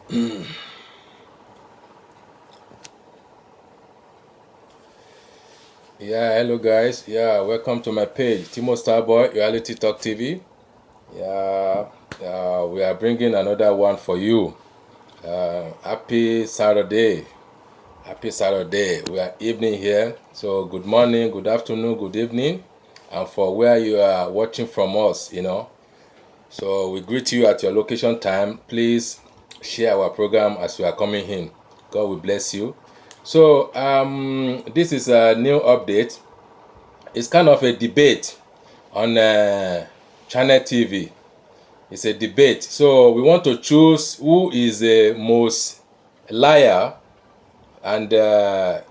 Yeah, hello guys. Yeah, welcome to my page, Timo Starboy Reality Talk TV. Yeah, we are bringing another one for you. Happy Saturday. Happy Saturday. We are evening here. So, good morning, good afternoon, good evening. And for where you are watching from us. So, we greet you at your location time. Please share our program as we are coming in. God will bless you. So, this is a new update. It's kind of a debate on Channel TV. It's a debate. So we want to choose who is the most liar and the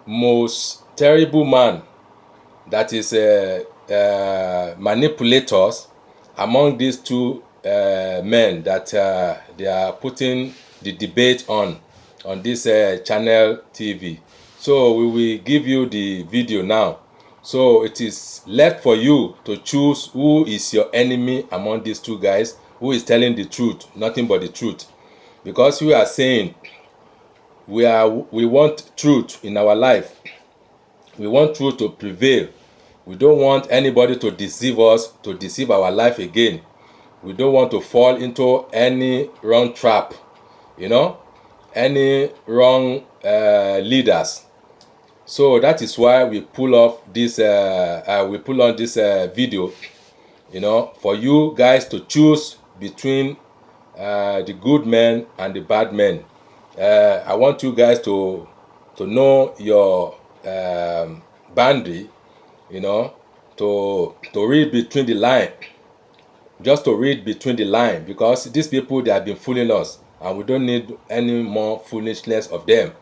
most terrible man that is manipulators among these two men that they are putting the debate on this Channel TV. So we will give you the video now. So it is left for you to choose who is your enemy among these two guys, who is telling the truth, nothing but the truth. Because we are saying we want truth in our life. We want truth to prevail. We don't want anybody to deceive us, to deceive our life again. We don't want to fall into any wrong trap, any wrong leaders. So that is why we pull on this video, for you guys to choose between the good men and the bad men. I want you guys to know your boundary, to read between the line, just to read between the line, because these people, they have been fooling us, and we don't need any more foolishness of them.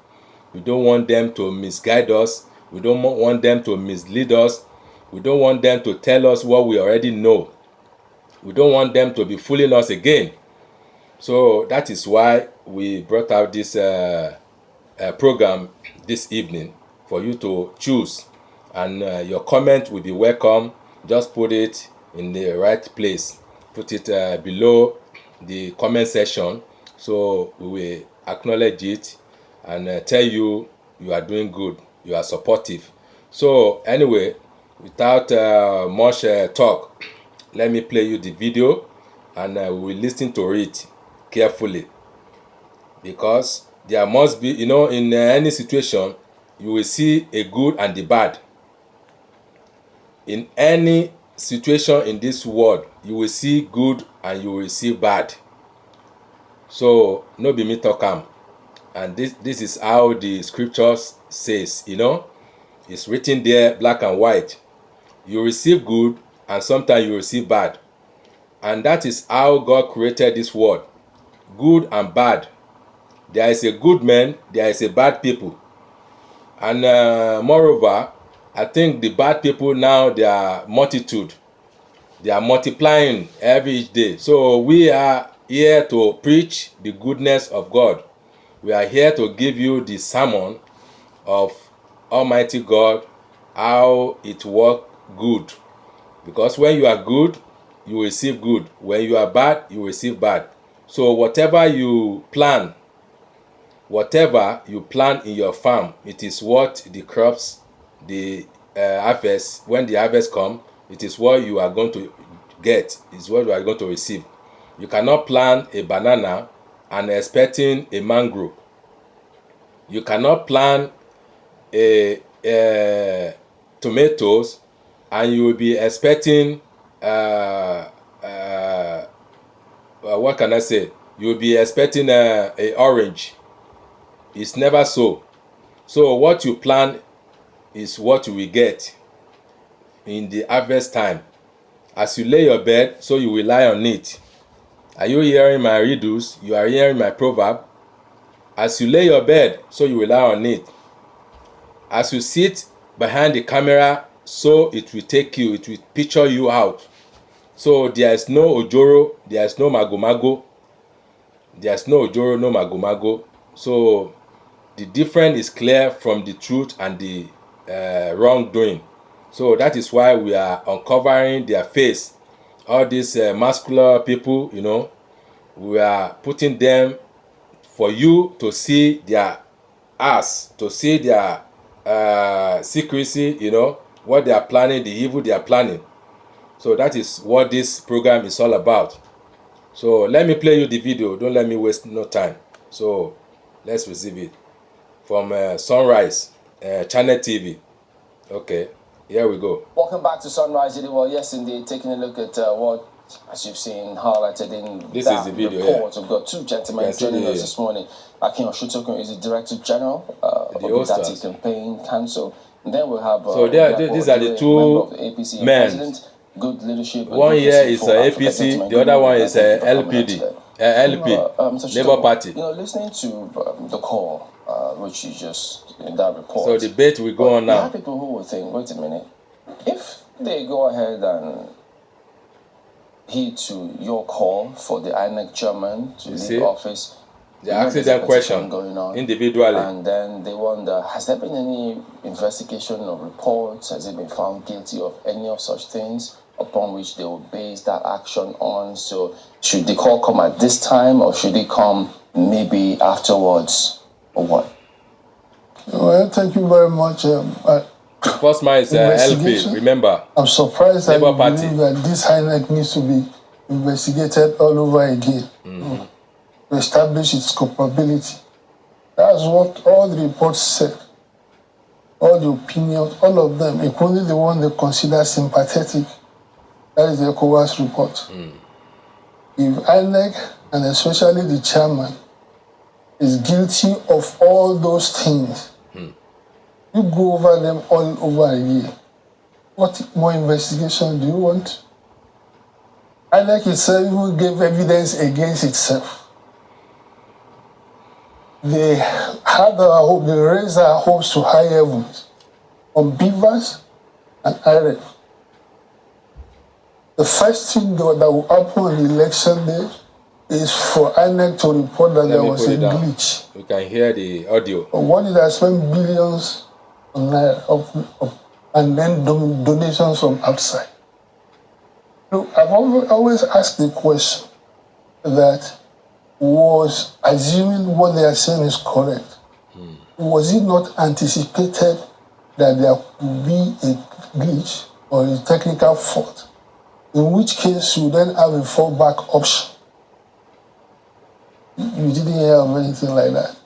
We don't want them to misguide us. We don't want them to mislead us. We don't want them to tell us what we already know. We don't want them to be fooling us again. So that is why we brought out this program this evening for you to choose. And your comment will be welcome. Just put it in the right place. Put it below the comment section, so we will acknowledge it and tell you you are doing good, you are supportive. So anyway, without much talk, let me play you the video, and we will listen to it carefully, because there must be, in any situation, you will see a good and the bad. In any situation in this world, you will see good and you will see bad. So no be me talk am, and this is how the scriptures says. It's written there, black and white. You receive good and sometimes you receive bad, and that is how God created this world, good and bad. There is a good man, there is a bad people, and moreover, I think the bad people now, they are multitude. They are multiplying every day. So we are here to preach the goodness of God. We are here to give you the sermon of Almighty God, how it works good. Because when you are good, you will receive good. When you are bad, you will receive bad. So whatever you plant in your farm, it is what the crops, the harvest, when the harvest come, it is what you are going to get, is what you are going to receive. You cannot plant a banana and expecting a mango. You cannot plant a tomatoes and you will be expecting what can I say? You will be expecting a orange. It's never so. So what you plant is what you will get in the harvest time. As you lay your bed, so you will lie on it. Are you hearing my riddles? You are hearing my proverb. As you lay your bed, so you will lie on it. As you sit behind the camera, so it will take you, it will picture you out. So there is no ojoro, there is no magomago. There is no ojoro, no magomago. So the difference is clear from the truth and the wrongdoing. So that is why we are uncovering their face. All these muscular people, We are putting them for you to see their ass, to see their secrecy, what they are planning, the evil they are planning. So that is what this program is all about. So let me play you the video. Don't let me waste no time. So let's receive it from Sunrise Channel TV. Okay, here we go. Welcome back to Sunrise. Well, yes, indeed, taking a look at what, as you've seen, highlighted in this that is the video, report. We've got two gentlemen joining us this morning. Akin Oshutokun is the Director General of the Dati Campaign Council. And then we'll have so these are the two APC men. President. Good leadership. One here is APC, the other one is LPD, LP, Labour Party. Listening to the call, which you just in that report. So the debate will go on now. There are people who will think, wait a minute, if they go ahead and heed to your call for the INEC chairman to leave office, they ask that question going on individually, and then they wonder, has there been any investigation or reports? Has it been found guilty of any of such things upon which they will base that action on? So should the call come at this time, or should it come maybe afterwards, or what? Well, thank you very much. The first man is LP, remember. I'm surprised that Labour you Party. believe that this INEC needs to be investigated all over again to establish its culpability. That's what all the reports said. All the opinions, all of them, including the one they consider sympathetic. That is the ECOWAS report. If INEC, and especially the chairman, is guilty of all those things, you go over them all over again. What more investigation do you want? INEC itself even gave evidence against itself. They had our hope, they raised our hopes to high heavens on Beavers and IREF. The first thing that will happen on election day is for INEC to report that there was a glitch. You can hear the audio. What did I spend billions on and then donations from outside? Look, I've always asked the question that, was assuming what they are saying is correct, was it not anticipated that there could be a glitch or a technical fault, in which case you then have a fallback option? You didn't hear of anything like that.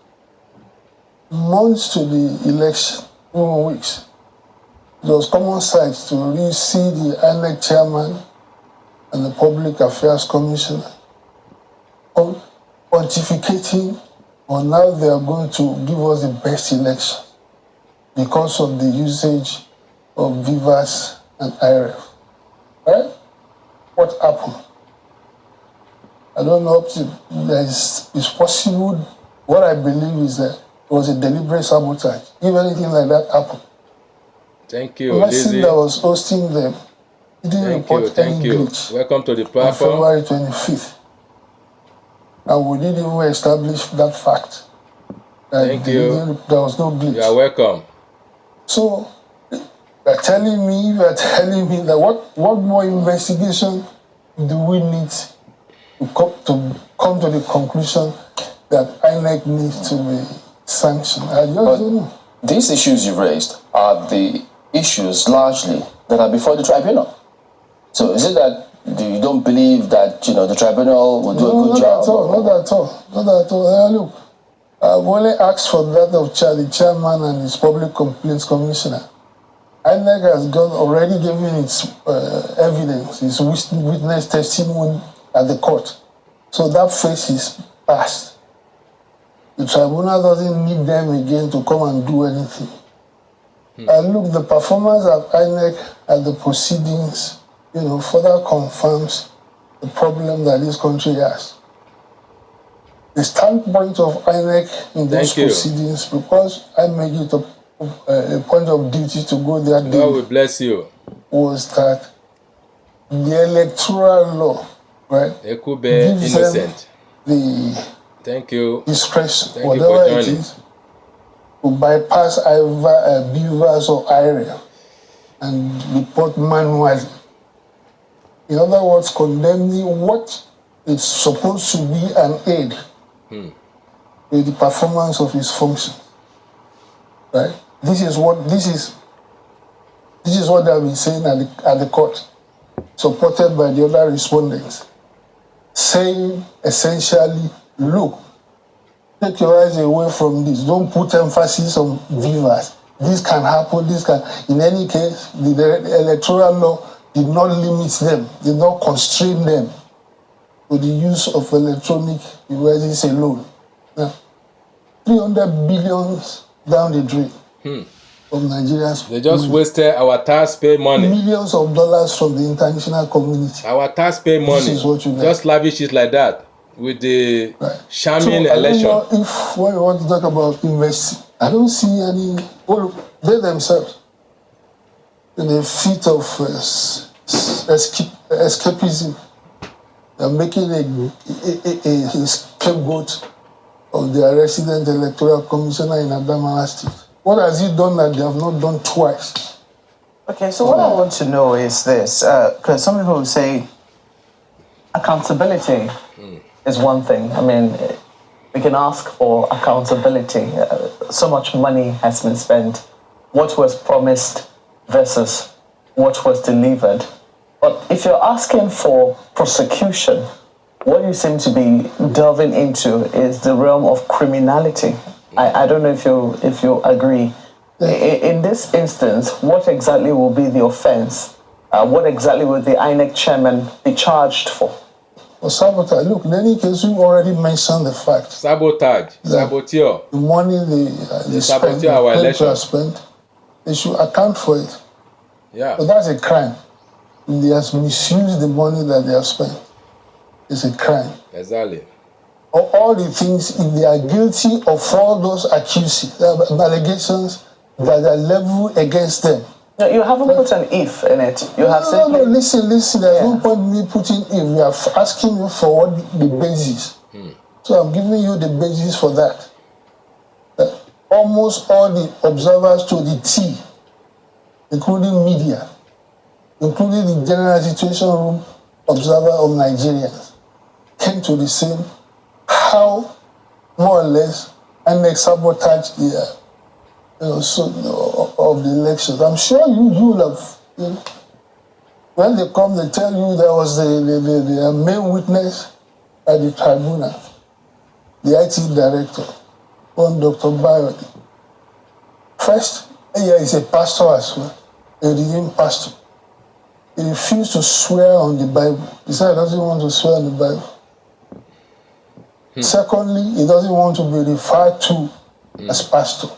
Months to the election, 1 week, it was common sight to really see the INEC chairman and the Public Affairs Commissioner pontificating on how they are going to give us the best election because of the usage of Vivas and IREF. Right? What happened? I don't know if it's possible. What I believe is that it was a deliberate sabotage. If anything like that happened. Thank you, the person Lizzie. that was hosting them, he didn't report any glitch. Welcome to the On platform. February 25th. And we didn't even establish that fact. That Thank you. There was no glitch. You are welcome. So, you're telling me that what more investigation do we need to come to the conclusion that INEC needs to be sanctioned? I just don't know. These issues you raised are the issues largely that are before the tribunal. So is it that you don't believe that the tribunal will do a good job? Not at all. Look, I've only asked for that of the chairman and his public complaints commissioner. INEC has already given its evidence, its witness testimony at the court. So that phase is passed. The tribunal doesn't need them again to come and do anything. And look, the performance of INEC at the proceedings, further confirms the problem that this country has. The standpoint of INEC in those proceedings, because I make it a point of duty to go there, God will bless you. Was that the electoral law, right? It could be innocent. Thank you. Discretion, Thank whatever you for it is, to bypass either Beavers or IREF and report manually. In other words, condemning what It's supposed to be an aid in the performance of his function. Right? This is what they have been saying at the court, supported by the other respondents, saying essentially, look, take your eyes away from this. Don't put emphasis on vivas. This can happen, this can. In any case, the electoral law did not limit them, did not constrain them to the use of electronic devices alone. Now, 300 billion down the drain from Nigeria's. They just wasted our taxpayer money. Millions of dollars from the international community. Our taxpayer money. This is what you get. Just lavish it like that with the shamming so election. I don't know if when you want to talk about investing, I don't see any. Well, they themselves in a fit of escapism. They're making a scapegoat of their resident electoral commissioner in Adamawa State. What has he done that they have not done twice? Okay, so what I want to know is this, because some people will say accountability is one thing. I mean, we can ask for accountability. So much money has been spent. What was promised versus what was delivered. But if you're asking for prosecution, what you seem to be delving into is the realm of criminality. I don't know if you agree. In this instance, what exactly will be the offense? What exactly will the INEC chairman be charged for? For sabotage, look, in any case, we've already mentioned the fact. Sabotage, saboteur. The money they spent, spent, they should account for it. Yeah. But that's a crime. If they have misused the money that they have spent, it's a crime. Exactly. All the things, if they are guilty of all those allegations that are leveled against them. No, you haven't put an if in it. You have said. No, listen. There's no point in me putting if. We are asking you for what the basis. So I'm giving you the basis for that. Almost all the observers to the T, including media, including the General Situation Room observer of Nigerians, came to the same how more or less INEC sabotaged the of the elections. I'm sure you will have. When they come, they tell you there was the main witness at the tribunal, the IT director, one Dr. Bayodi. First, he's a pastor as well, a redeemed pastor. He refused to swear on the Bible. He said he doesn't want to swear on the Bible. Secondly, he doesn't want to be referred to as pastor.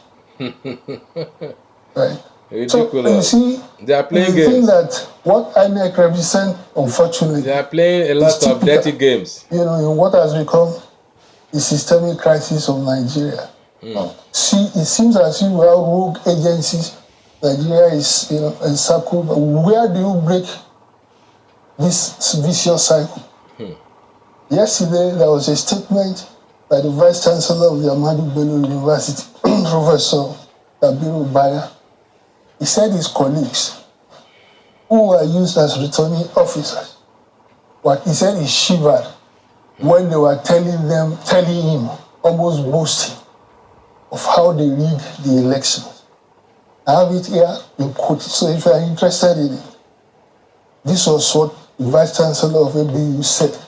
Right? Ridiculous. So you see, they are playing the games. thing that what INEC represent, unfortunately, they are playing a lot of dirty games. In what has become the systemic crisis of Nigeria. See, it seems as if we have rogue agencies. Nigeria is, encircled. Where do you break this vicious cycle? Yesterday, there was a statement by the Vice Chancellor of the Ahmadu Bello University, Professor Kabiru Baya. He said his colleagues, who were used as returning officers, he said he shivered when they were telling him, almost boasting, of how they rigged the elections. I have it here in quote. So if you are interested in it, this was what the Vice Chancellor of ABU said.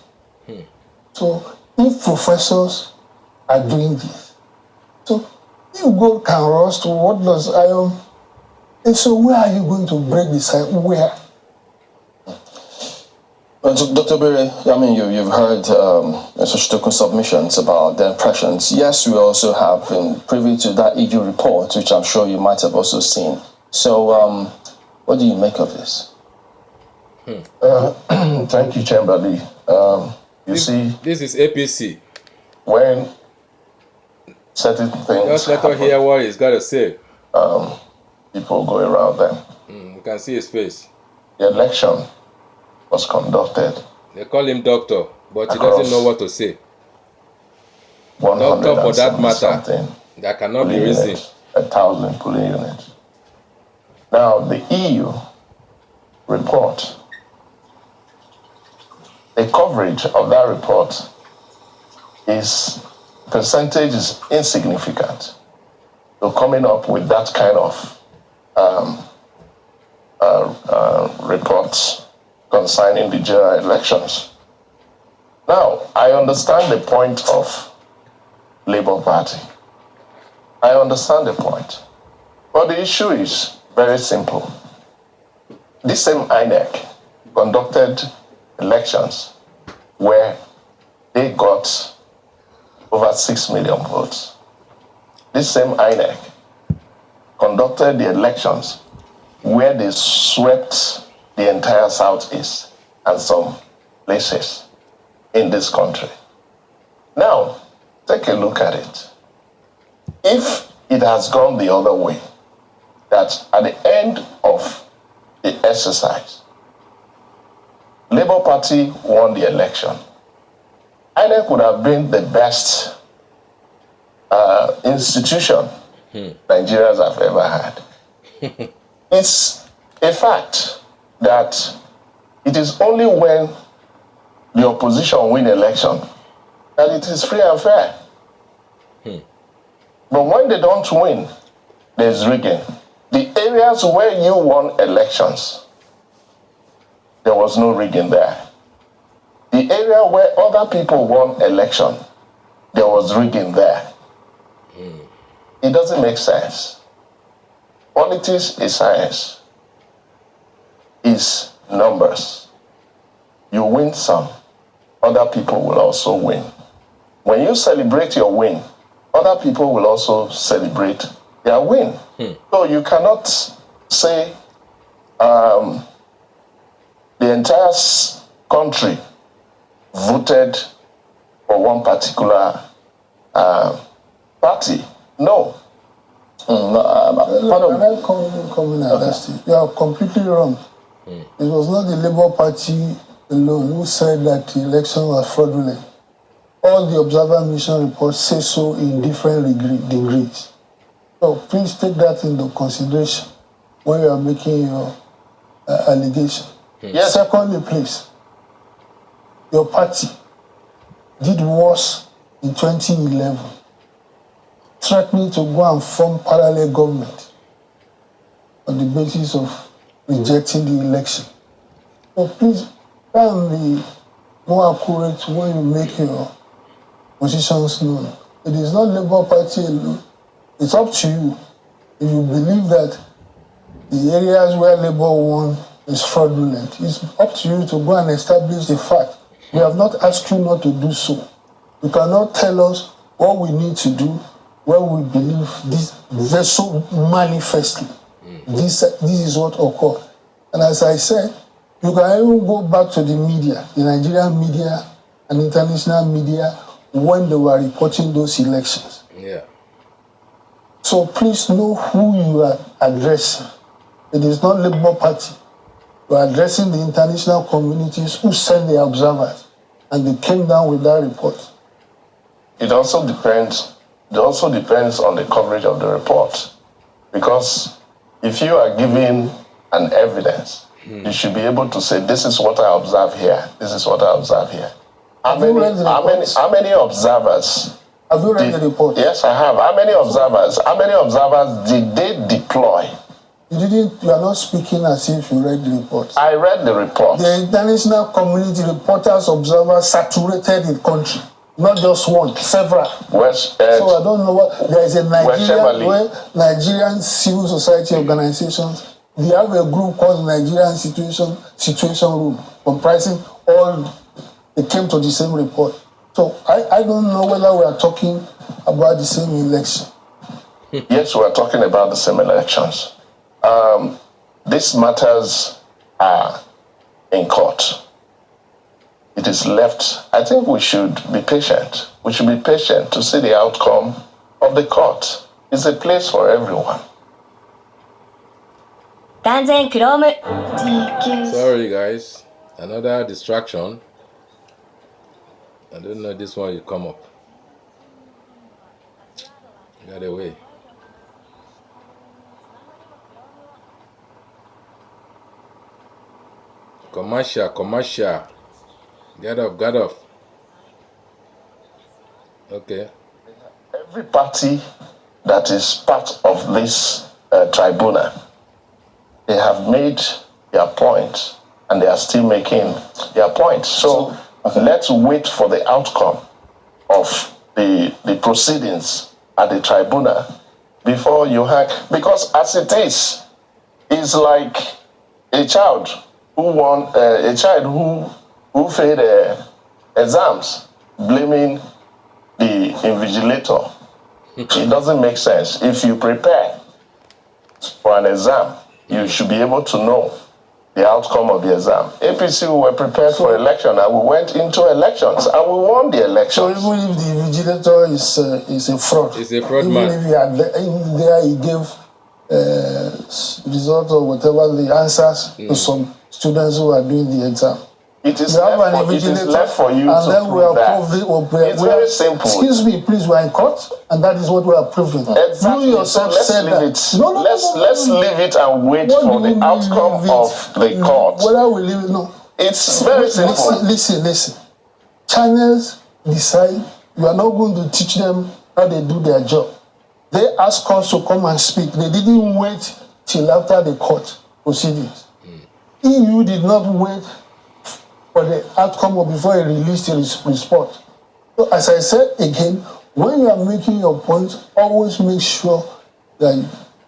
So if professors are doing this, so if gold can rust, what does iron? And so where are you going to break this cycle? Where? Dr. Bere, I mean, you've heard Soshitoko submissions about their impressions. Yes, we also have been privy to that EU report, which I'm sure you might have also seen. So, what do you make of this? Thank you, Chamberlain. This is APC. When certain things just let her hear what he's got to say. People go around them. You can see his face. The election was conducted. They call him doctor, but he doesn't know what to say. Doctor, for that matter, that cannot be reasoned. 1,000 polling units. Now, the EU report the coverage of that report is percentage is insignificant. So coming up with that kind of reports concerning the general elections. Now, I understand the point of Labour Party. I understand the point. But the issue is very simple. This same INEC conducted elections where they got over 6 million votes. This same INEC conducted the elections where they swept the entire Southeast and some places in this country. Now, take a look at it. If it has gone the other way, that at the end of the exercise, Labour Party won the election, INEC would have been the best institution Nigerians have ever had. It's a fact that it is only when the opposition win election that it is free and fair. But when they don't win, there's rigging. The areas where you won elections, there was no rigging there. The area where other people won election, there was rigging there. It doesn't make sense. Politics is science, is numbers. You win some, other people will also win. When you celebrate your win, other people will also celebrate their win. So you cannot say the entire country voted for one particular party. No. Can I come in and ask you? You are completely wrong. It was not the Labour Party alone who said that the election was fraudulent. All the observer mission reports say so in different degrees. So please take that into consideration when you are making your allegation. Yes. Secondly, please, your party did worse in 2011, threatening to go and form parallel government on the basis of rejecting the election. So please try and be more accurate when you make your positions known. It is not Labour Party alone. It's up to you. If you believe that the areas where Labour won is fraudulent, it's up to you to go and establish the fact. We have not asked you not to do so. You cannot tell us what we need to do when we believe this very so manifestly. This is what occurred. And as I said, you can even go back to the media, the Nigerian media and international media, when they were reporting those elections. Yeah. So please know who you are addressing. It is not Labour Party. You are addressing the international communities who sent the observers, and they came down with that report. It also depends on the coverage of the report. Because if you are giving an evidence, you should be able to say, this is what I observe here, this is what I observe here. How many observers? Have you read the report? Yes, I have. How many observers did they deploy? You are not speaking as if you read the report. I read the report. The international community reporters, observers saturated the country. Not just one, several. So I don't know what there is a Nigerian civil society organizations. They have a group called Nigerian Situation Room, comprising all. They came to the same report. So I don't know whether we are talking about the same election. Yes, we are talking about the same elections. These matters are in court. It is left. I think we should be patient. We should be patient to see the outcome of the court. It's a place for everyone. Sorry, guys. Another distraction. I don't know this one will come up. Get away. Commercial. Get off, get off. Okay. Every party that is part of this tribunal, they have made their point and they are still making their point. So let's wait for the outcome of the proceedings at the tribunal before you hack. Because as it is, it's like a child who who failed exams, blaming the invigilator. It doesn't make sense. If you prepare for an exam, you should be able to know the outcome of the exam. APC, we were prepared for election and we went into elections and we won the So elections. even if the invigilator is a fraud, He's a fraud even man. if he had in there he gave results or whatever the answers to some students who are doing the exam. It is You have an it is invigilator, left for you and to then we prove that. approved it. It's very simple. Excuse me, please. We are in court, and that is what we are proving. Exactly. You So yourself let's said leave that. it. No, no, let's no, no, let's no. leave it and wait What for do you the mean outcome leave it? of the court. Whether we leave it, no. It's very simple. Listen. Channels decide. You are not going to teach them how they do their job. They asked us to come and speak. They didn't wait till after the court proceedings. EU did not wait for the outcome or before he released his report. So as I said again, when you are making your point, always make sure that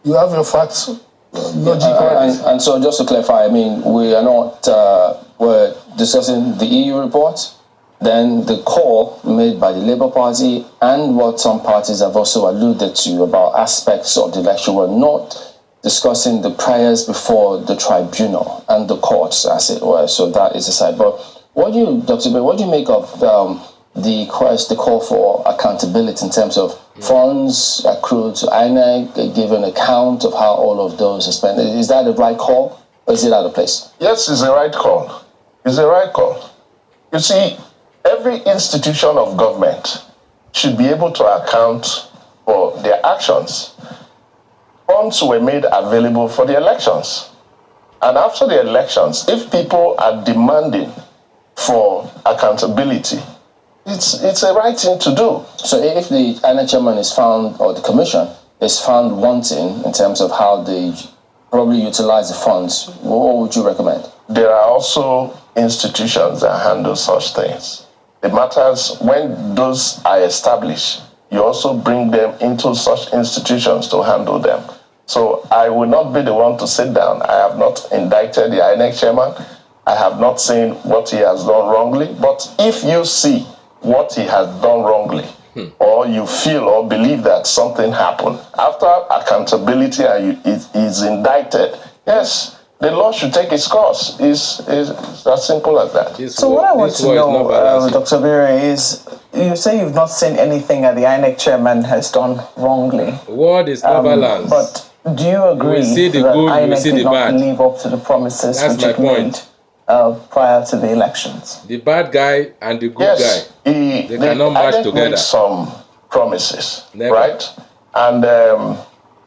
you have your facts logically. And so just to clarify, I mean, we are not, we're discussing the EU report, then the call made by the Labour Party and what some parties have also alluded to about aspects of the election. We're not discussing the prayers before the tribunal and the courts, as it were. So that is aside. But what do you, Dr. Bay, what do you make of the call for accountability in terms of funds accrued to INEC, give an account of how all of those are spent? Is that the right call, or is it out of place? Yes, it's the right call. It's the right call. You see, every institution of government should be able to account for their actions. Funds were made available for the elections. And after the elections, if people are demanding for accountability, it's a right thing to do. So if the INEC chairman is found, or the commission is found wanting in terms of how they probably utilize the funds, what would you recommend? There are also institutions that handle such things. The matters, when those are established, you also bring them into such institutions to handle them. So I will not be the one to sit down. I have not indicted the INEC chairman. I have not seen what he has done wrongly. But if you see what he has done wrongly, or you feel or believe that something happened, after accountability and is indicted, yes, the law should take its course. It's as simple as that. So what I want to know, Dr. Bere, is you say you've not seen anything that the INEC chairman has done wrongly. Word is not balanced. But do you agree that INEC did not live up to the promises which it made prior to the elections? The bad guy and the good guy, they cannot match together. Made some promises, Never. right? And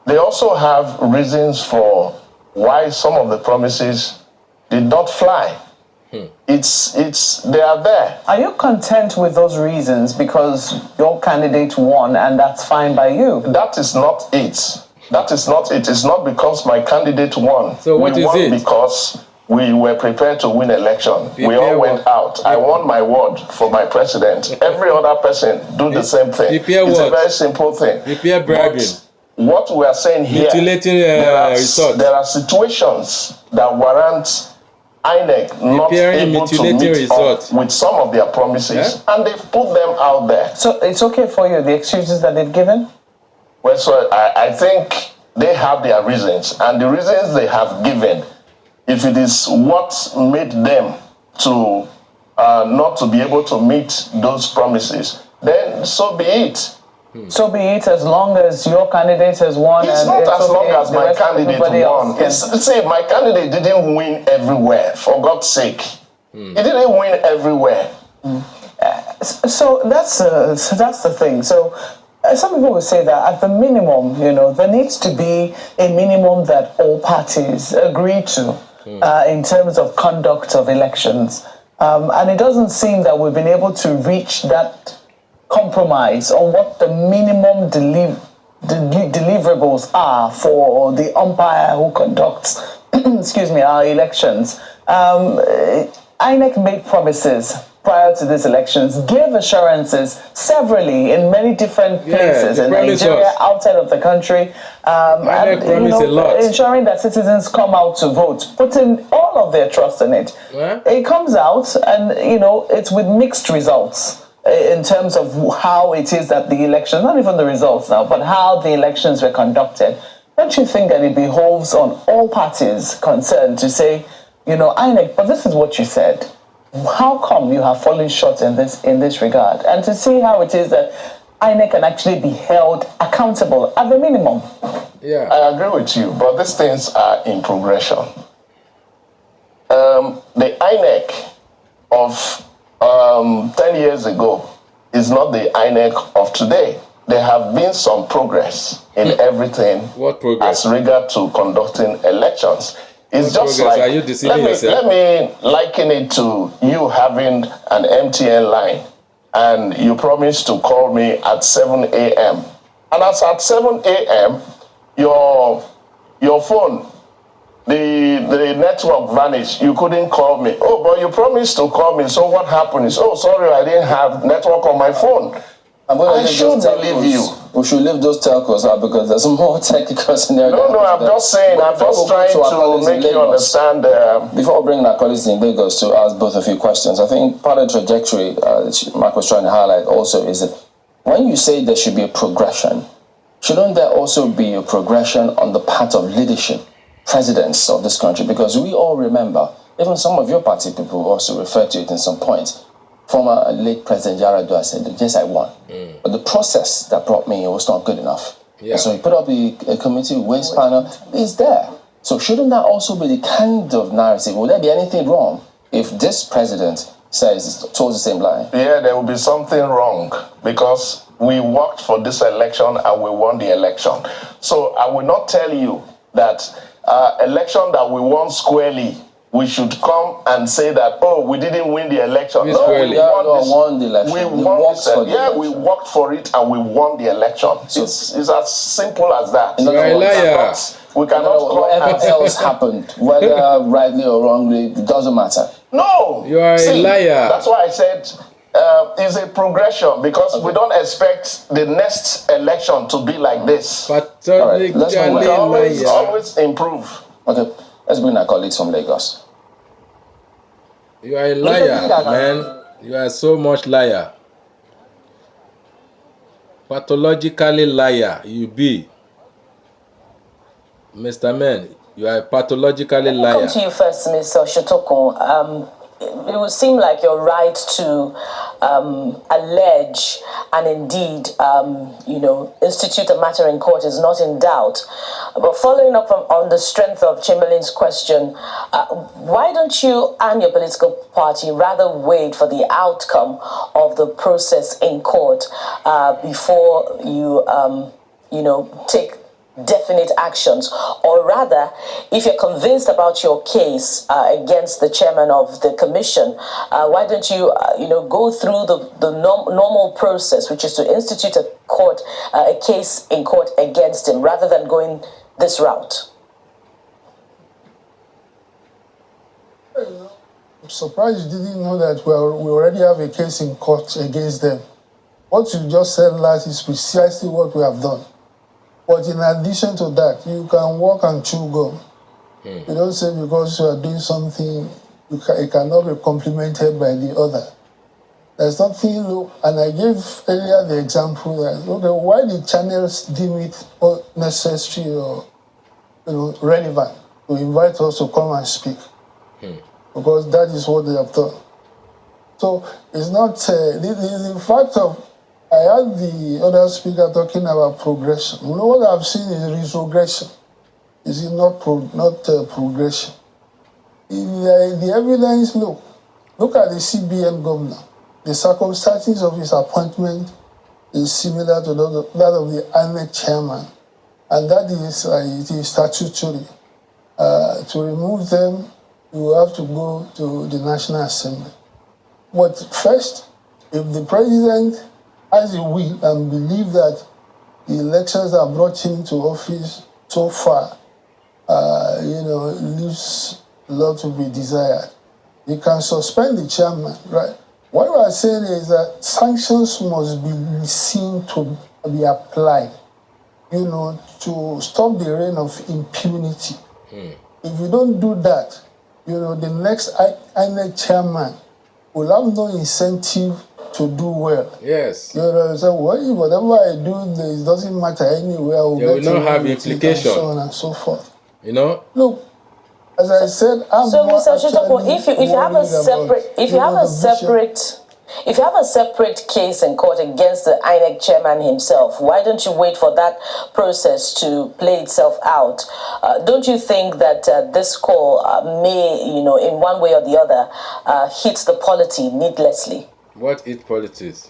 they also have reasons for why some of the promises did not fly. They are there. Are you content with those reasons because your candidate won and that's fine by you? That is not it. That is not it. It's not because my candidate won. So what is it? Because we were prepared to win election. We all went out. I won my word for my president. Every other person do the same thing. It's a very simple thing. Prepare bragging. What we are saying here, there are situations that warrant INEC not able to meet up with some of their promises, and they've put them out there. So it's okay for you, the excuses that they've given? Well, so I think they have their reasons, and the reasons they have given, if it is what made them to not to be able to meet those promises, then so be it. So be it, as long as your candidate has won. It's not as long as my candidate won. See, my candidate didn't win everywhere, for God's sake. He didn't win everywhere. So that's the thing. So some people will say that at the minimum, there needs to be a minimum that all parties agree to in terms of conduct of elections. And it doesn't seem that we've been able to reach that compromise on what the minimum deliverables are for the umpire who conducts, excuse me, our elections. INEC made promises prior to these elections, gave assurances severally in many different places in Nigeria, outside of the country, and ensuring that citizens come out to vote, putting all of their trust in it. It comes out, and it's with mixed results in terms of how it is that the elections, not even the results now, but how the elections were conducted. Don't you think that it behoves on all parties concerned to say, INEC, but this is what you said. How come you have fallen short in this regard? And to see how it is that INEC can actually be held accountable at the minimum. Yeah, I agree with you, but these things are in progression. The INEC of 10 years ago is not the INEC of today. There have been some progress in everything. What progress? As regard to conducting elections. It's what just progress? like, Are you deceiving yourself? Let me liken it to you having an MTN line and you promised to call me at 7 a.m. And as at 7 a.m., your phone, the network vanished. You couldn't call me. Oh, but you promised to call me. So what happened is, oh, sorry, I didn't have network on my phone. I should believe you. We should leave those telcos out because there's more technical scenario. No, I'm just saying. I'm just trying to make you understand. Before we bring our colleagues in Lagos to ask both of you questions, I think part of the trajectory Mark was trying to highlight also is that when you say there should be a progression, shouldn't there also be a progression on the part of leadership, presidents of this country? Because we all remember, even some of your party people also refer to it in some points. Former late President Yaradua said, yes, I won. But the process that brought me here was not good enough. Yeah. So he put up a committee, waste panel, is there. So shouldn't that also be the kind of narrative? Will there be anything wrong if this president says it's towards the same line? Yeah, there will be something wrong because we worked for this election and we won the election. So I will not tell you that election that we won squarely, we should come and say that, oh, we didn't win the election. No, we won the election. We worked for it and we won the election. It's as simple as that. We cannot whatever else happened, whether rightly or wrongly, it doesn't matter. No. You are a liar. That's why I said it's a progression because we don't expect the next election to be like this. But we always improve. Okay, let's bring our colleagues from Lagos. You are a liar, man. You are so much liar. Pathologically liar, you be. Mr. Man, you are a pathologically liar. Let me come to you first, Mr. Shotokun. It would seem like your right to allege and indeed, institute a matter in court is not in doubt. But following up on the strength of Chamberlain's question, why don't you and your political party rather wait for the outcome of the process in court before you, take definite actions? Or rather, if you're convinced about your case against the chairman of the commission, why don't you go through the normal process, which is to institute a case in court against him rather than going this route? I'm surprised you didn't know that we already have a case in court against them. What you just said last is precisely what we have done. But in addition to that, you can walk and chew gum. You don't say because you are doing something, it cannot be complemented by the other. There's nothing, and I gave earlier the example that, why the channels deem it necessary or relevant to invite us to come and speak? Because that is what they have done. So it's not, the fact of, I heard the other speaker talking about progression. What I've seen is retrogression. Is it not progression? The evidence, look at the CBN governor. The circumstances of his appointment is similar to that of the INEC chairman. And that is, it is statutory. To remove them, you have to go to the National Assembly. But first, if the president has a will and believe that the elections that brought him to office so far, leaves a lot to be desired, you can suspend the chairman, right? What we are saying is that sanctions must be seen to be applied, to stop the reign of impunity. If you don't do that, the next INEC chairman will have no incentive to do well. Yes. So whatever I do, it doesn't matter anywhere. They will not have implication. And so on and so forth. Look, as I said, I'm so Mr. Shitoko, if you have a separate case in court against the INEC chairman himself, why don't you wait for that process to play itself out? Don't you think that this call may, in one way or the other, hit the polity needlessly? What hit politics?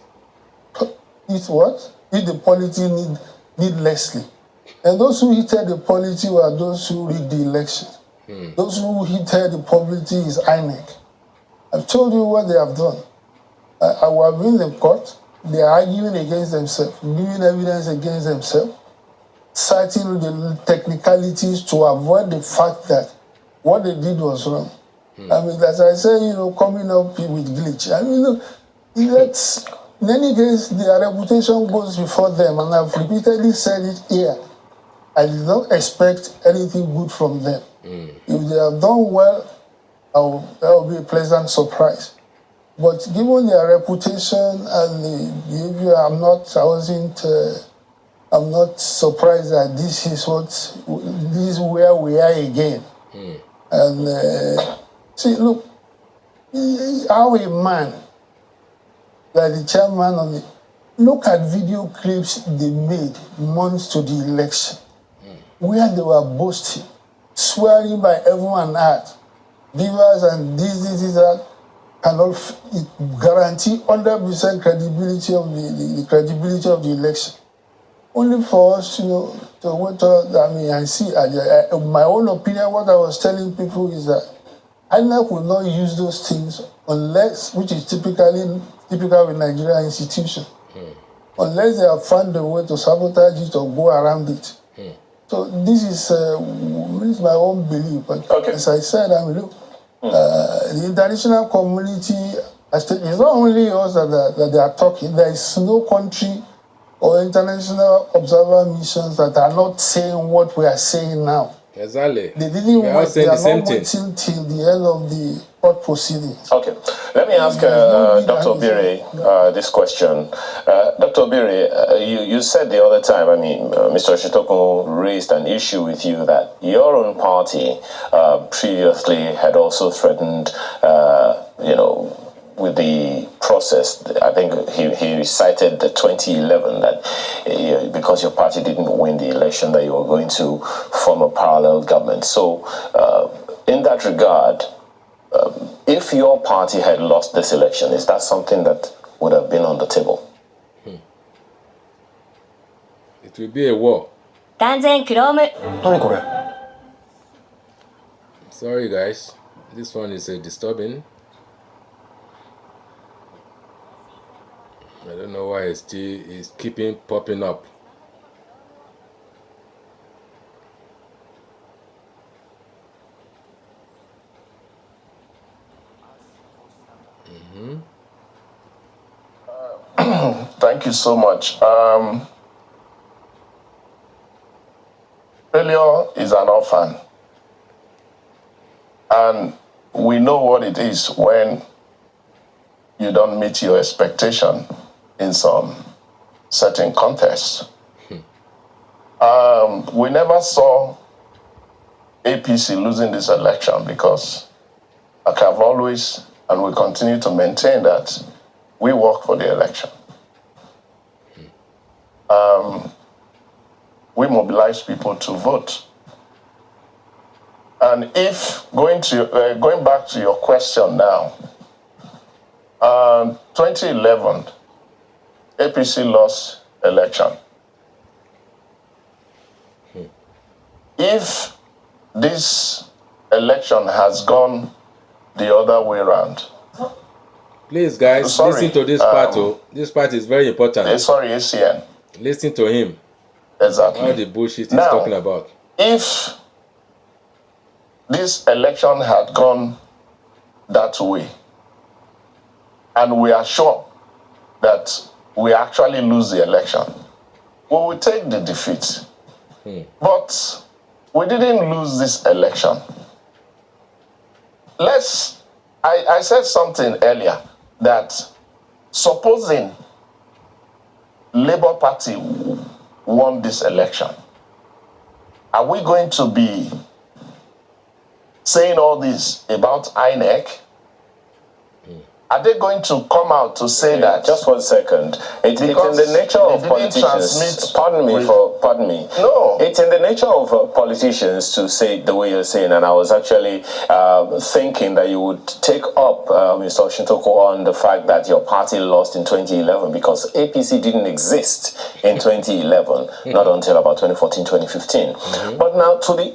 Hit what? Hit the polity needlessly. And those who hit the polity were those who rigged the election. Those who hit the polity is INEC. I've told you what they have done. I have been in the court. They are arguing against themselves, giving evidence against themselves, citing the technicalities to avoid the fact that what they did was wrong. I mean, as I say, coming up with glitch. I mean, that's, in any case, their reputation goes before them, and I've repeatedly said it here. I did not expect anything good from them. If they have done well, that will be a pleasant surprise. But given their reputation and the behavior, I'm not surprised that this is where we are again. And see, look, how a man like the chairman look at video clips they made months to the election, where they were boasting, swearing by heaven and earth, givers and this, that, cannot guarantee 100% credibility of the credibility of the election. Only for us, to wait. I see. My own opinion, what I was telling people is that INEC will not use those things unless, which is typical with Nigerian institution, unless they have found a way to sabotage it or go around it. So this is my own belief. But as I said, the international community, it's not only us that they are talking. There is no country or international observer missions that are not saying what we are saying now. Exactly. They didn't wait. They are not waiting till the end of the court proceedings. Okay. Let me ask Dr. Obiri this question. Dr. Obiri, you said the other time, Mr. Shitoko raised an issue with you that your own party previously had also threatened, with the process. I think he cited the 2011 that because your party didn't win the election that you were going to form a parallel government. So in that regard, if your party had lost this election, is that something that would have been on the table? It will be a war. Sorry guys, this one is disturbing. I don't know why it's keeping popping up. Thank you so much. Failure is an orphan. And we know what it is when you don't meet your expectation in some certain contests. We never saw APC losing this election because I have always, and we continue to maintain that we work for the election. We mobilize people to vote. And if going back to your question now, 2011, APC lost election. If this election has gone the other way around, Please, guys, Sorry, listen to this part. Oh. This part is very important. Sorry, ACN. Listen to him. Exactly. All the bullshit he's Now, talking about. If this election had gone that way, and we are sure that we actually lose the election, we will take the defeat. But we didn't lose this election. I said something earlier that supposing Labour Party won this election, are we going to be saying all this about INEC? Are they going to come out to say that? Just 1 second. It's in the nature of politicians. Pardon me. No. It's in the nature of politicians to say the way you're saying, and I was actually thinking that you would take up, Mr. Oshintoko, on the fact that your party lost in 2011 because APC didn't exist in 2011, not until about 2014, 2015. But now to the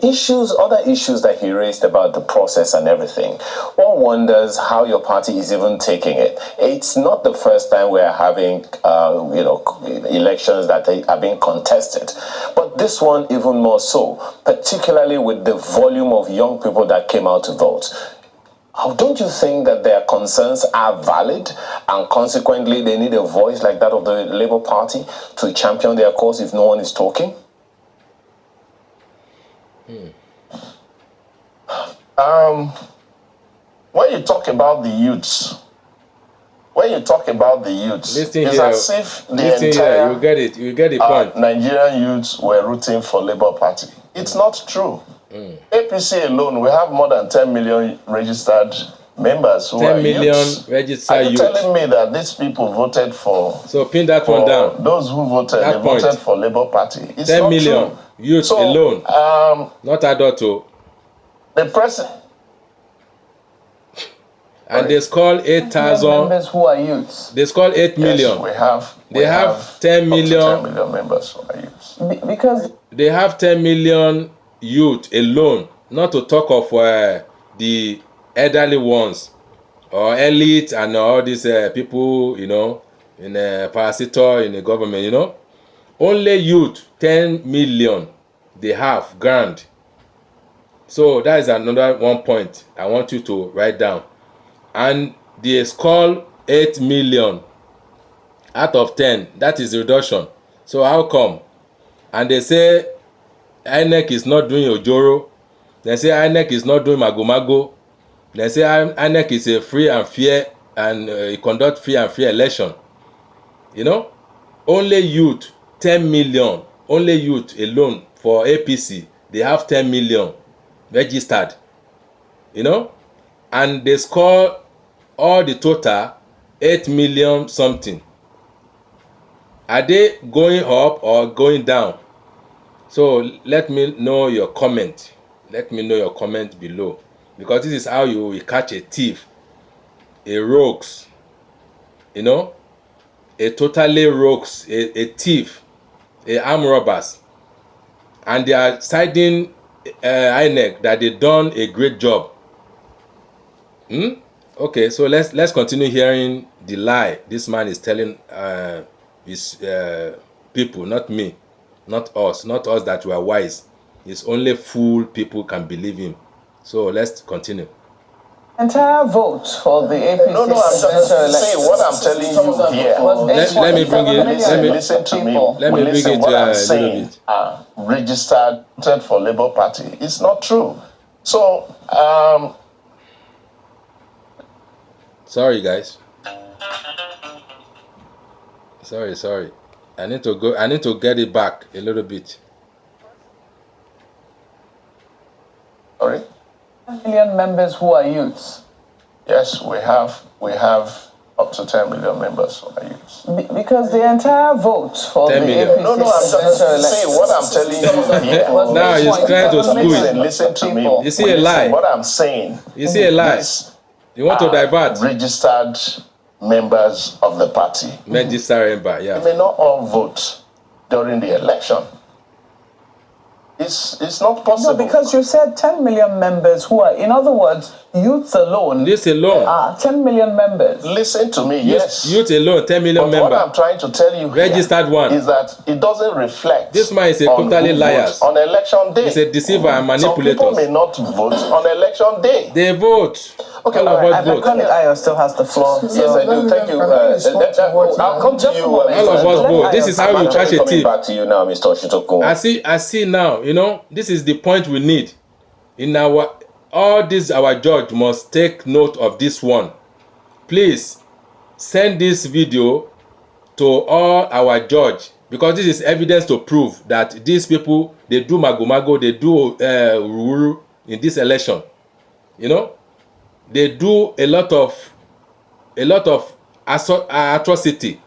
other issues that he raised about the process and everything, one wonders how your party is even taking it. It's not the first time we are having, elections that are being contested, but this one even more so, particularly with the volume of young people that came out to vote. Don't you think that their concerns are valid, and consequently they need a voice like that of the Labour Party to champion their cause if no one is talking? When you talk about the youths, Listen it's here. as if the Listen entire here. You get the point. Nigerian youths were rooting for Labour Party. It's not true. APC alone, we have more than 10 million registered members who 10 are million youths. Are registered you youth. telling me that these people voted for? So pin that one down. Those who voted, That they point. voted for Labour Party. It's 10 not million true. youth So, alone. Not adult. Oh. The president. And they scored 8,000. Members who are youths. They scored 8 million. Yes, we have. They have 10 up to million. 10 million members who are youths. Because They have 10 million youth alone. Not to talk of the elderly ones or elite and all these people, in a parasitor in the government, Only youth, 10 million they have grand. So that is another one point I want you to write down. And they score 8 million out of 10. That is reduction. So how come? And they say INEC is not doing Ojoro. They say INEC is not doing Magomago. They say INEC is a free and fair and conduct free and fair election. Only youth, 10 million. Only youth alone for APC. They have 10 million registered. And they score all the total 8 million something. Are they going up or going down? So let me know your comment. Let me know your comment below, because this is how you will catch a thief, a rogues, a totally rogues, a thief, a armed robbers, and they are citing INEC that they done a great job. Okay, so let's continue hearing the lie this man is telling his people, not me, not us that we are wise. It's only fool people can believe him. So let's continue. entire vote for the APC. No, I'm just saying what I'm telling you here. Let me bring it. Listen to me. Let me bring it what I'm a saying, little bit. Registered for Labour Party. It's not true. So, Sorry, guys. Sorry. I need to get it back a little bit. sorry. 10 million members who are youths. Yes, we have up to 10 million members who are youths. Because the entire vote for 10 the million. APC No, I'm just saying what I'm telling you here. Now he's trying to school it. Listen to me. You see a lie. What I'm saying. You see a lie. These You want to divert. registered members of the party. Magic Saremba, They yeah. may not all vote during the election. It's not possible. No, because you said 10 million members who are, in other words, youths alone. This alone. 10 million members. Listen to me, yes. Youth alone, 10 million but members. What I'm trying to tell you registered here one is that it doesn't reflect. This man is a totally liar. On election day. He's a deceiver and manipulator. Some people may not vote on election day. They vote. Okay, all of us vote. Colleague Ayo still has the floor. Yes, I do. Thank you. I'll come to you. All of us vote. This is how you catch a thief. Back to you now, Mr. Oshitokun. I see now, this is the point we need. In all this, our judge must take note of this one. Please send this video to all our judge, because this is evidence to prove that these people, they do mago, they do ruru in this election. They do a lot of atrocity.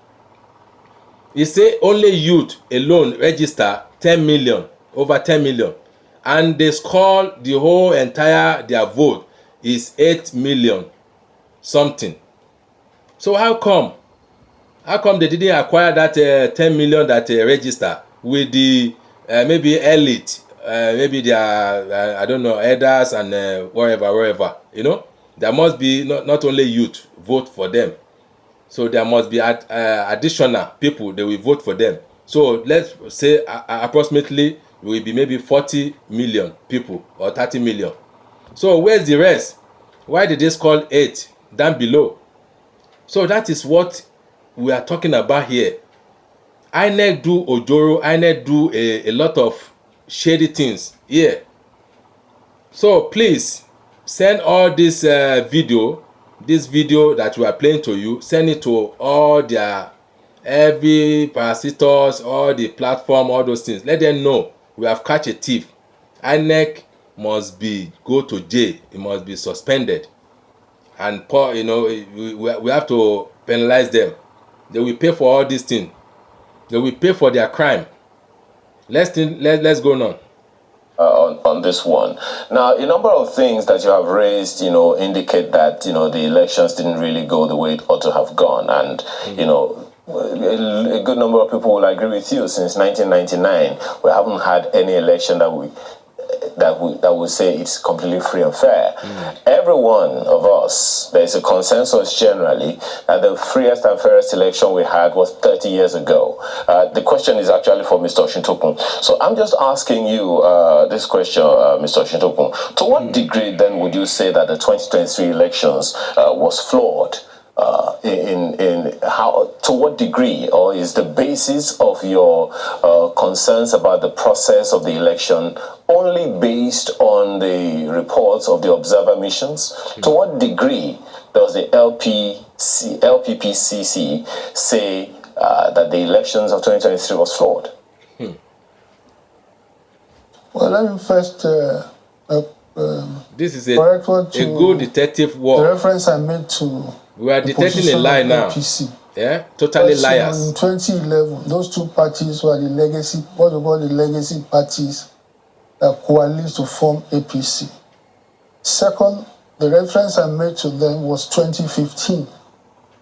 He say only youth alone register 10 million, over 10 million, and they score the whole entire their vote is 8 million something. So how come they didn't acquire that 10 million that register with the maybe elite, maybe they are I don't know, elders and wherever, there must be not only youth vote for them. So there must be additional people that will vote for them. So let's say approximately it will be maybe 40 million people or 30 million. So where's the rest? Why did they score 8 down below? So that is what we are talking about here. INEC do ojoro, INEC do a lot of shady things here. So please send all this video that we are playing to you, send it to all their every parasitors, all the platform, all those things. Let them know we have catch a thief. INEC must go to jail. It must be suspended, and we have to penalize them. They will pay for all these things. They will pay for their crime. Let's go on. On this one. Now, a number of things that you have raised, indicate that, the elections didn't really go the way it ought to have gone. And, a good number of people will agree with you. Since 1999, we haven't had any election that would say it's completely free and fair. Every one of us, there's a consensus generally that the freest and fairest election we had was 30 years ago. The question is actually for Mr. Oshitokun. So I'm just asking you this question, Mr. Oshitokun. To what degree then would you say that the 2023 elections was flawed? To what degree, or is the basis of your concerns about the process of the election only based on the reports of the observer missions? To what degree does the LPPCC say that the elections of 2023 was flawed? Well, let me first this is a good detective work. The reference I made to we are detecting a lie now. APC. Yeah, totally liars. In 2011, those two parties were the legacy, what we call the legacy parties that coalesced to form APC. Second, the reference I made to them was 2015.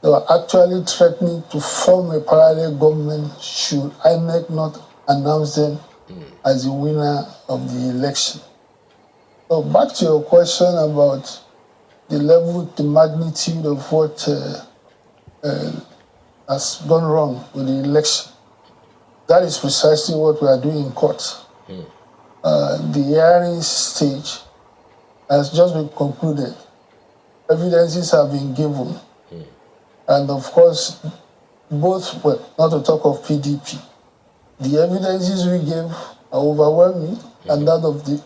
They were actually threatening to form a parallel government should INEC not announce them as the winner of the election. So back to your question about the level, the magnitude of what has gone wrong with the election. That is precisely what we are doing in court. The hearing stage has just been concluded. Evidences have been given. And of course, both, well, not to talk of PDP, the evidences we gave are overwhelming, and that of the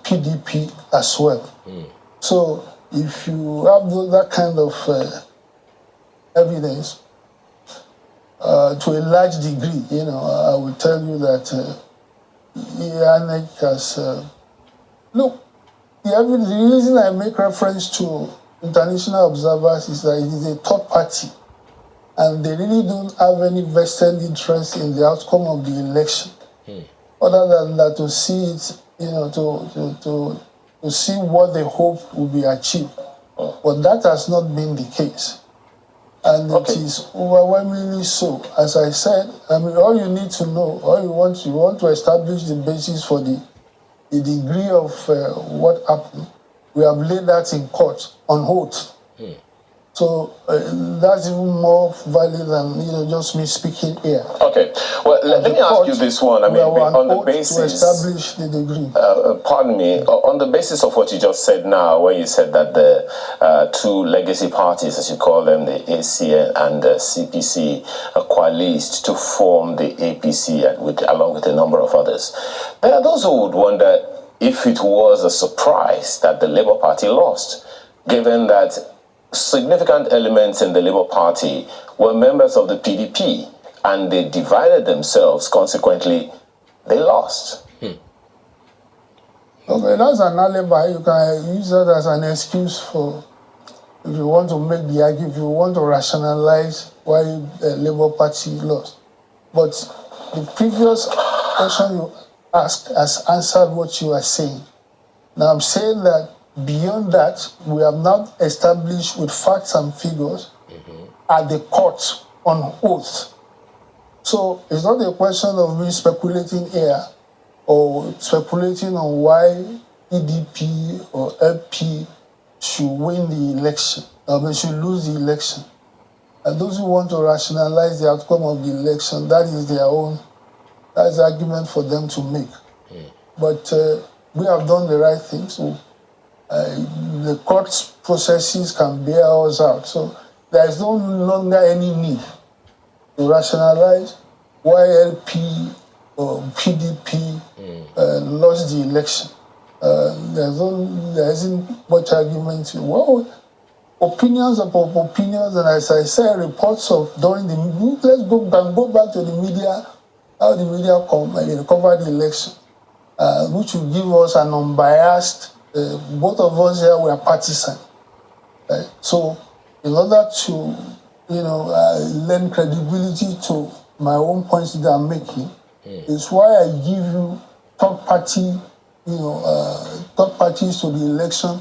PDP as well. So if you have that kind of evidence, to a large degree, I will tell you that INEC has, look, the reason I make reference to international observers is that it is a third party, and they really don't have any vested interest in the outcome of the election, other than that to see it, to see what they hope will be achieved. But that has not been the case. And Okay. it is overwhelmingly so. As I said, I mean, all you need to know, you want to establish the basis for the degree of what happened. We have laid that in court on oath. So that's even more valid than just me speaking here. Okay. Well, let me ask you this one. I mean, on the to basis, establish the degree. pardon me, on the basis of what you just said now, where you said that the two legacy parties, as you call them, the ACN and the CPC, coalesced to form the APC, and along with a number of others. There are those who would wonder if it was a surprise that the Labour Party lost, given that significant elements in the Labour Party were members of the PDP and they divided themselves. Consequently, they lost. Okay, that's an alibi. You can use that as an excuse for, if you want to make the argument, if you want to rationalize why the Labour Party lost. But the previous question you asked has answered what you are saying. Now I'm saying that beyond that, we have not established with facts and figures at the court on oath. So it's not a question of me speculating here or speculating on why EDP or LP should win the election, or they should lose the election. And those who want to rationalize the outcome of the election, that is their own, that's the argument for them to make. But we have done the right thing, so the court processes can bear us out. So there is no longer any need to rationalize why LP or PDP lost the election. There isn't much argument. Well, opinions upon opinions, and as I said, reports of during the, let's go back to the media, how the media covered the election, which will give us an unbiased. Both of us here were partisan. Right? So, in order to, lend credibility to my own points that I'm making, is why I give you third parties to the election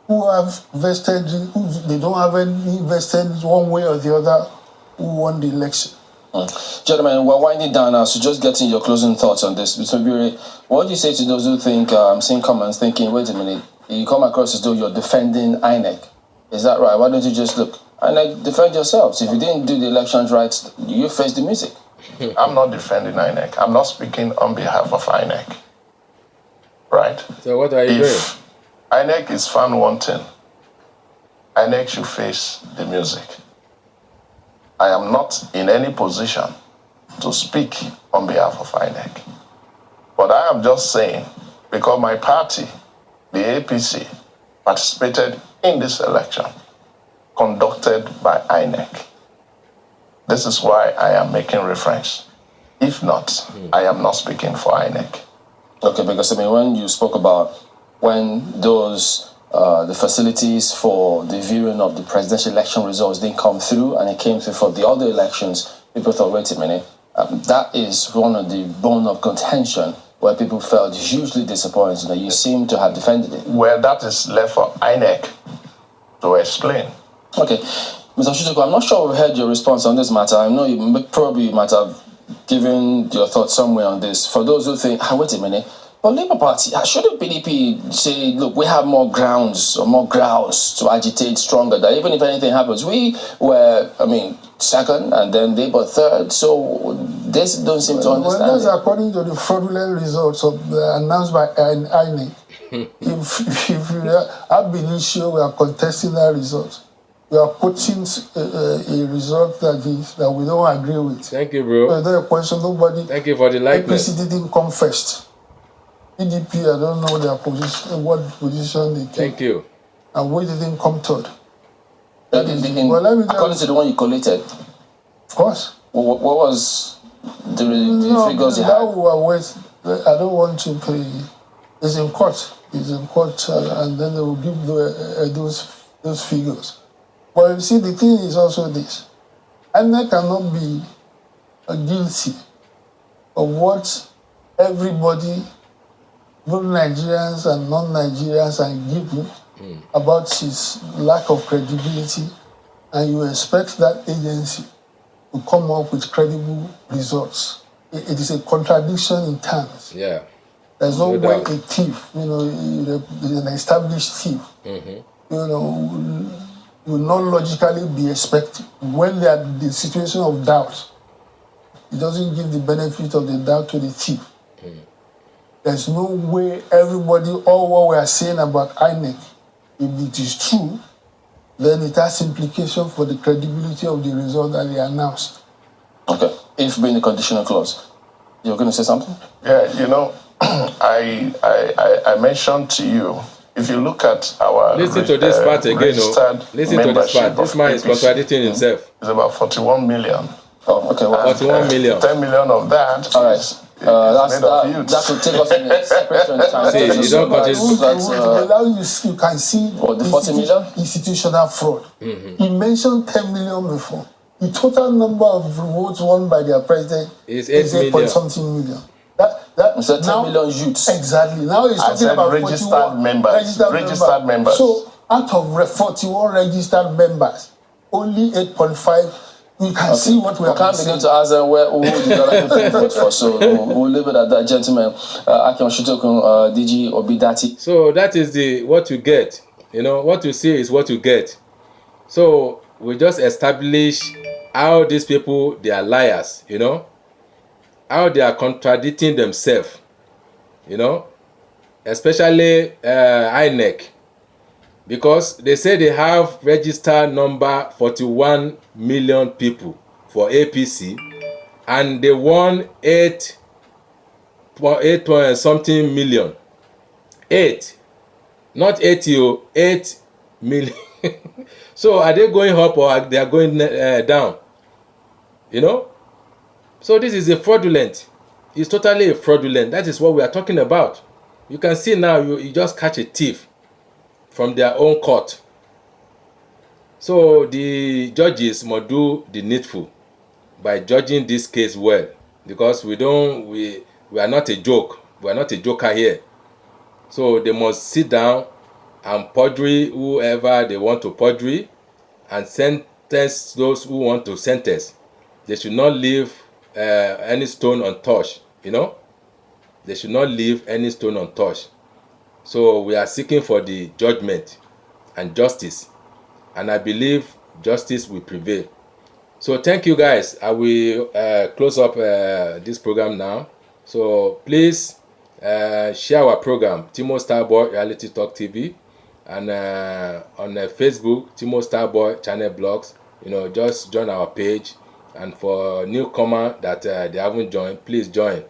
who have vested, they don't have any vested one way or the other who won the election. Gentlemen, we're winding down now, so just getting your closing thoughts on this. What do you say to those who think, I'm seeing comments thinking, wait a minute, you come across as though you're defending INEC. Is that right? Why don't you just look? INEC, defend yourselves. If you didn't do the elections right, you face the music. I'm not defending INEC. I'm not speaking on behalf of INEC. Right? So what are you doing? If INEC is found wanting, INEC should face the music. I am not in any position to speak on behalf of INEC. But I am just saying, because my party, the APC, participated in this election conducted by INEC. This is why I am making reference. If not, I am not speaking for INEC. Okay, because when you spoke about when those the facilities for the viewing of the presidential election results didn't come through, and it came through for the other elections, people thought, wait a minute, that is one of the bone of contention where people felt hugely disappointed that you seem to have defended it. Well, that is left for INEC to explain. Okay, Mr. Oshitoko, I'm not sure we've heard your response on this matter. I know you probably might have given your thoughts somewhere on this. For those who think, wait a minute, but Labour Party, shouldn't PDP say, look, we have more grounds or more grounds to agitate stronger, that even if anything happens, we were, second and then Labour third, so this don't seem to understand. Well, that's according to the fraudulent results announced by INEC. If you have been issued, we are contesting that result. We are putting a result that we don't agree with. Thank you, bro. So there's a question, nobody. Thank you for the likeness. APC didn't come first. PDP, I don't know their position, what position they take. Thank you. And we didn't come third. According to the one you collated, of course. What was the figures you had? I don't want to pay. It's in court. And then they will give those figures. But you see, the thing is also this. INEC cannot be guilty of what everybody, both Nigerians and non-Nigerians, are given about his lack of credibility and you expect that agency to come up with credible results. It is a contradiction in terms. Yeah. There's no No way doubt. a thief, an established thief, will not logically be expected when they are in the situation of doubt. It doesn't give the benefit of the doubt to the thief. There's no way everybody, all what we are saying about INEC, if it is true, then it has implication for the credibility of the result that they announced. Okay. If being a conditional clause, you're going to say something? Yeah, I mentioned to you, if you look at our Listen to this part again. registered Listen to this part. membership This of man is APC, contradicting himself. it's about 41 million. Oh, okay. Well, 41 million. 10 million of that all right. is made of youths. That could take us in a separate time. See, you don't continue. You can see the 40 million? Institutional fraud. He mentioned 10 million before. The total number of votes won by their president Is 8 is million. 8 something million. That So 10 now, million youths. Exactly. Now he's I talking said about registered 41 members. Registered members. So out of 41 registered members, only 8.5. You can see what we We are can't begin to ask them who the other people vote for, so we'll leave it at that. Gentlemen, Akim Shitokun, DG Obidati. So that is what you get. What you see is what you get. So we just establish how these people, they are liars, how they are contradicting themselves, especially INEC, because they say they have registered number 41 million people for APC, and they won 8 point something million. 8, not 80, 8 million. So are they going up or they are going down? So this is a fraudulent. It's totally a fraudulent. That is what we are talking about. You can see now, you just catch a thief from their own court. So the judges must do the needful by judging this case well, because we are not a joke. We are not a joker here. So they must sit down and perjury whoever they want to perjury, and sentence those who want to sentence. They should not leave any stone untouched. They should not leave any stone untouched. So we are seeking for the judgment and justice, and I believe justice will prevail. So thank you guys. I will close up this program now. So please share our program, Timo Starboy Reality Talk TV, and on Facebook, Timo Starboy Channel Blogs. Just join our page. And for newcomer that they haven't joined, please join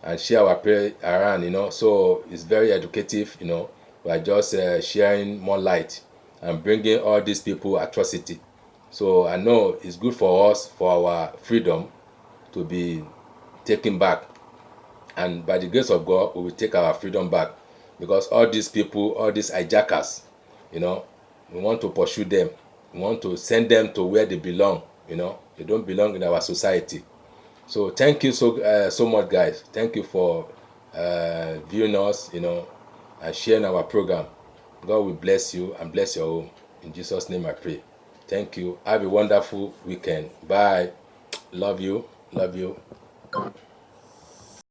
and share our page around. So it's very educative. We are just sharing more light and bringing all these people atrocity. So I know it's good for us, for our freedom to be taken back, and by the grace of God, we will take our freedom back, because all these people, all these hijackers, we want to pursue them. We want to send them to where they belong. They don't belong in our society. So thank you so much, guys. Thank you for viewing us, and sharing our program. God will bless you and bless your home. In Jesus' name I pray. Thank you. Have a wonderful weekend. Bye. Love you. Love you.